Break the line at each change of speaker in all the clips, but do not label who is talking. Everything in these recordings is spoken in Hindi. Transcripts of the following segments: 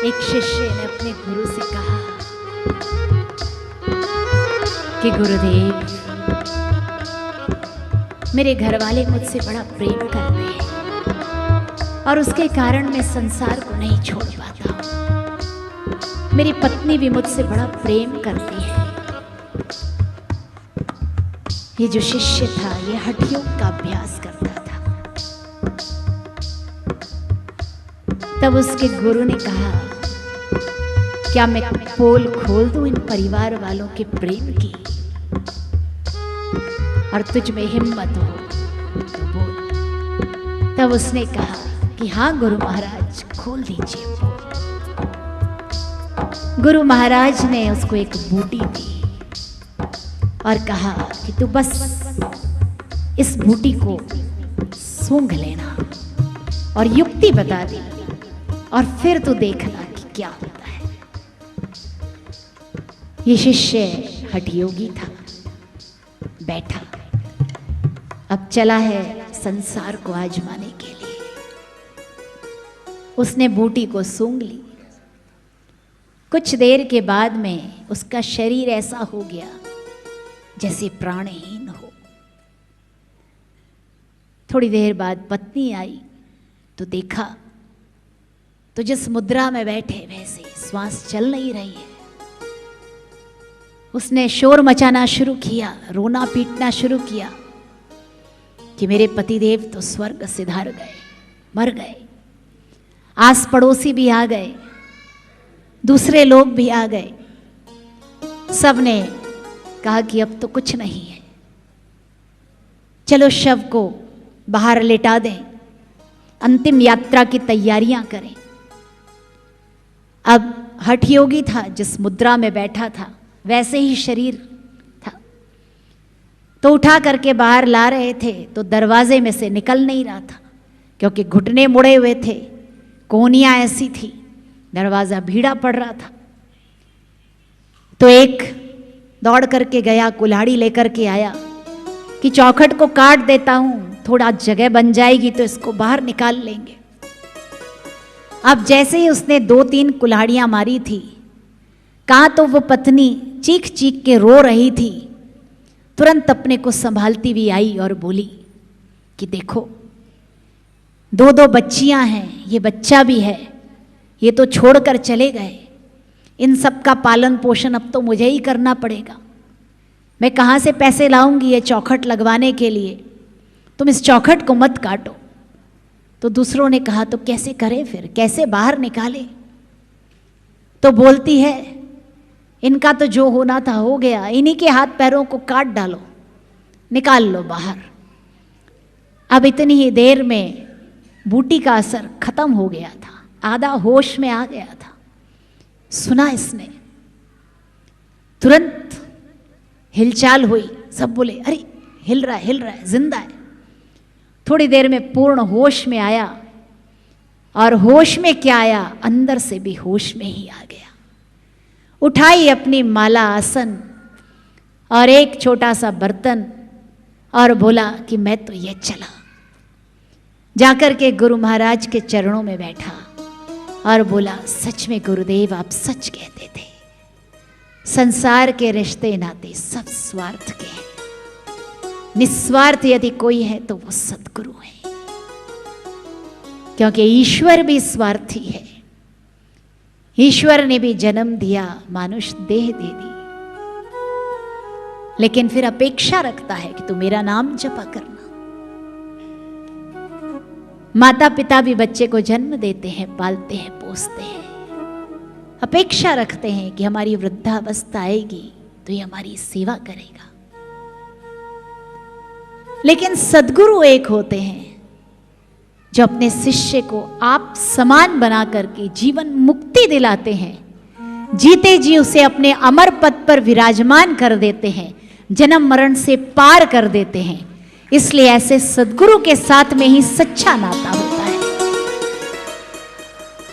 एक शिष्य ने अपने गुरु से कहा कि गुरुदेव, मेरे घर वाले मुझसे बड़ा प्रेम करते हैं और उसके कारण मैं संसार को नहीं छोड़ पाता हूं। मेरी पत्नी भी मुझसे बड़ा प्रेम करती है। ये जो शिष्य था ये हठ योग का अभ्यास करता था। तब उसके गुरु ने कहा, क्या मैं पोल खोल दूं इन परिवार वालों के प्रेम की, और तुझ में हिम्मत हो तो बोल। तब उसने कहा कि हाँ गुरु महाराज, खोल दीजिए। गुरु महाराज ने उसको एक बूटी दी और कहा कि तू बस इस बूटी को सूंघ लेना और युक्ति बता दी, और फिर तू देखना कि क्या होता है। ये शिष्य हठयोगी था, बैठा, अब चला है संसार को आजमाने के लिए। उसने बूटी को सूंघ ली। कुछ देर के बाद में उसका शरीर ऐसा हो गया जैसे प्राणहीन हो। थोड़ी देर बाद पत्नी आई तो देखा तो जिस मुद्रा में बैठे वैसे श्वास चल नहीं रही है। उसने शोर मचाना शुरू किया, रोना पीटना शुरू किया कि मेरे पतिदेव तो स्वर्ग सिधार गए, मर गए। आस पड़ोसी भी आ गए, दूसरे लोग भी आ गए। सबने कहा कि अब तो कुछ नहीं है, चलो शव को बाहर लेटा दें, अंतिम यात्रा की तैयारियां करें। अब हठयोगी था, जिस मुद्रा में बैठा था वैसे ही शरीर था। तो उठा करके बाहर ला रहे थे तो दरवाजे में से निकल नहीं रहा था, क्योंकि घुटने मुड़े हुए थे, कोहनियां ऐसी थी, दरवाजा भीड़ा पड़ रहा था। तो एक दौड़ करके गया, कुल्हाड़ी लेकर के आया कि चौखट को काट देता हूं, थोड़ा जगह बन जाएगी तो इसको बाहर निकाल लेंगे। अब जैसे ही उसने 2-3 कुल्हाड़ियां मारी थी, कहाँ तो वो पत्नी चीख चीख के रो रही थी, तुरंत अपने को संभालती हुई आई और बोली कि देखो 2-2 बच्चियां हैं, ये बच्चा भी है, ये तो छोड़कर चले गए, इन सब का पालन पोषण अब तो मुझे ही करना पड़ेगा। मैं कहाँ से पैसे लाऊंगी ये चौखट लगवाने के लिए, तुम इस चौखट को मत काटो। तो दूसरों ने कहा तो कैसे करें फिर, कैसे बाहर निकाले? तो बोलती है इनका तो जो होना था हो गया, इन्हीं के हाथ पैरों को काट डालो, निकाल लो बाहर। अब इतनी ही देर में बूटी का असर खत्म हो गया था, आधा होश में आ गया था। सुना इसने, तुरंत हिलचाल हुई, सब बोले अरे हिल रहा है, जिंदा है। थोड़ी देर में पूर्ण होश में आया, और होश में क्या आया, अंदर से भी होश में ही आ गया। उठाई अपनी माला आसन और एक छोटा सा बर्तन और बोला कि मैं तो ये चला। जाकर के गुरु महाराज के चरणों में बैठा और बोला, सच में गुरुदेव आप सच कहते थे, संसार के रिश्ते नाते सब स्वार्थ के हैं, निस्वार्थ यदि कोई है तो वो सद्गुरु है, क्योंकि ईश्वर भी स्वार्थी है। ईश्वर ने भी जन्म दिया, मानुष देह दे दी, लेकिन फिर अपेक्षा रखता है कि तू मेरा नाम जपा करना। माता पिता भी बच्चे को जन्म देते हैं, पालते हैं, पोसते हैं, अपेक्षा रखते हैं कि हमारी वृद्धावस्था आएगी तो ये हमारी सेवा करेगा। लेकिन सद्गुरु एक होते हैं जो अपने शिष्य को आप समान बना करके जीवन मुक्ति दिलाते हैं, जीते जी उसे अपने अमर पद पर विराजमान कर देते हैं, जन्म मरण से पार कर देते हैं। इसलिए ऐसे सद्गुरु के साथ में ही सच्चा नाता होता है,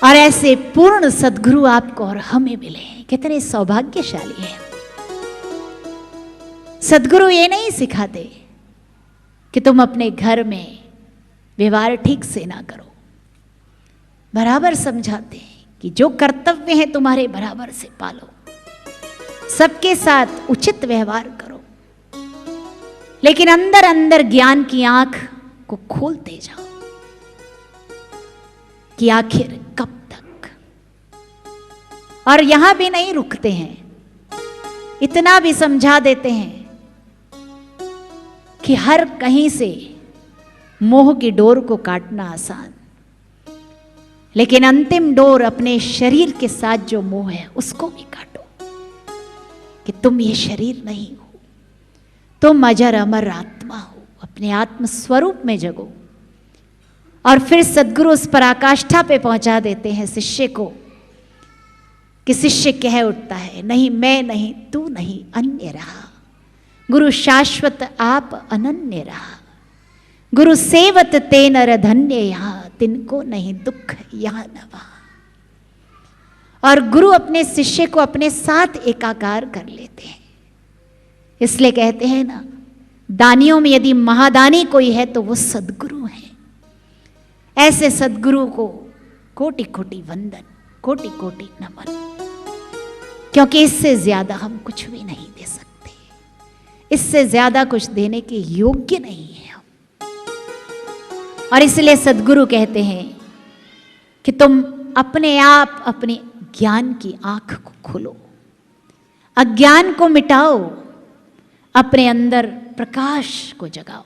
और ऐसे पूर्ण सद्गुरु आपको और हमें मिले हैं। कितने सौभाग्यशाली हैं। सद्गुरु ये नहीं सिखाते कि तुम अपने घर में व्यवहार ठीक से ना करो, बराबर समझाते हैं कि जो कर्तव्य है तुम्हारे बराबर से पालो, सबके साथ उचित व्यवहार करो, लेकिन अंदर अंदर ज्ञान की आंख को खोलते जाओ कि आखिर कब तक। और यहां भी नहीं रुकते हैं, इतना भी समझा देते हैं कि हर कहीं से मोह की डोर को काटना आसान, लेकिन अंतिम डोर अपने शरीर के साथ जो मोह है उसको भी काटो कि तुम ये शरीर नहीं हो, तुम अजर अमर आत्मा हो, अपने आत्म स्वरूप में जगो। और फिर सद्गुरु उस पराकाष्ठा पे पहुंचा देते हैं शिष्य को कि शिष्य कह उठता है, नहीं मैं नहीं, तू नहीं, अन्य रहा। गुरु शाश्वत आप अनन्य रहा। गुरु सेवत ते नर धन्य यहाँ, तिनको नहीं दुख यहाँ नवा। और गुरु अपने शिष्य को अपने साथ एकाकार कर लेते हैं। इसलिए कहते हैं ना, दानियों में यदि महादानी कोई है तो वो सद्गुरु है। ऐसे सद्गुरु को कोटि कोटि वंदन, कोटि कोटि नमन, क्योंकि इससे ज्यादा हम कुछ भी नहीं दे सकते, इससे ज्यादा कुछ देने के योग्य नहीं है हम। और इसलिए सद्गुरु कहते हैं कि तुम अपने आप अपने ज्ञान की आंख को खोलो, अज्ञान को मिटाओ, अपने अंदर प्रकाश को जगाओ।